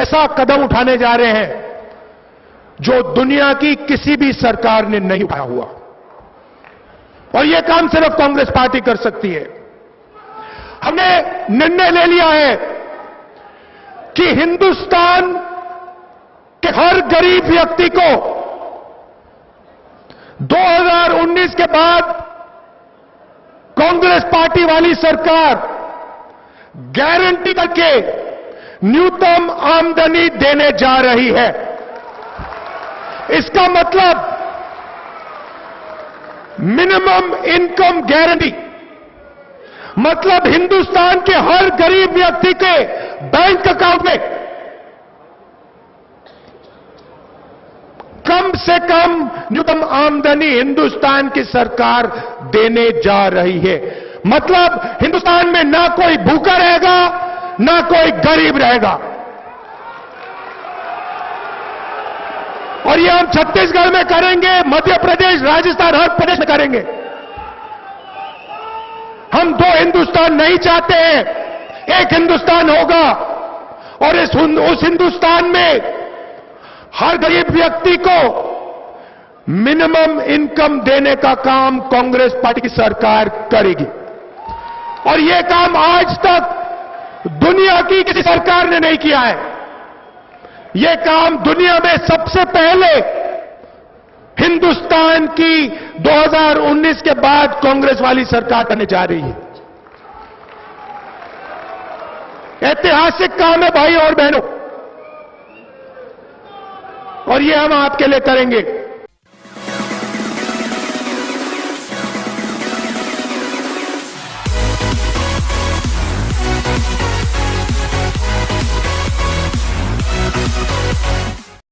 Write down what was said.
ऐसा कदम उठाने जा रहे हैं जो दुनिया की किसी भी सरकार ने नहीं उठाया हुआ, और यह काम सिर्फ कांग्रेस पार्टी कर सकती है। हमने निर्णय ले लिया है कि हिंदुस्तान के हर गरीब व्यक्ति को 2019 के बाद कांग्रेस पार्टी वाली सरकार गारंटी करके न्यूनतम आमदनी देने जा रही है। इसका मतलब मिनिमम इनकम गारंटी, मतलब हिंदुस्तान के हर गरीब व्यक्ति के बैंक अकाउंट में कम से कम न्यूनतम आमदनी हिंदुस्तान की सरकार देने जा रही है। मतलब हिंदुस्तान में ना कोई भूखा रहेगा, ना कोई गरीब रहेगा। और ये हम छत्तीसगढ़ में करेंगे, मध्य प्रदेश, राजस्थान, हर प्रदेश में करेंगे। हम दो हिंदुस्तान नहीं चाहते हैं, एक हिंदुस्तान होगा, और उस हिंदुस्तान में हर गरीब व्यक्ति को मिनिमम इनकम देने का काम कांग्रेस पार्टी की सरकार करेगी। और यह काम आज तक दुनिया की किसी सरकार ने नहीं किया है। यह काम दुनिया में सबसे पहले हिंदुस्तान की 2019 के बाद कांग्रेस वाली सरकार करने जा रही है। ऐतिहासिक काम है भाई और बहनों, और ये हम आपके लिए करेंगे।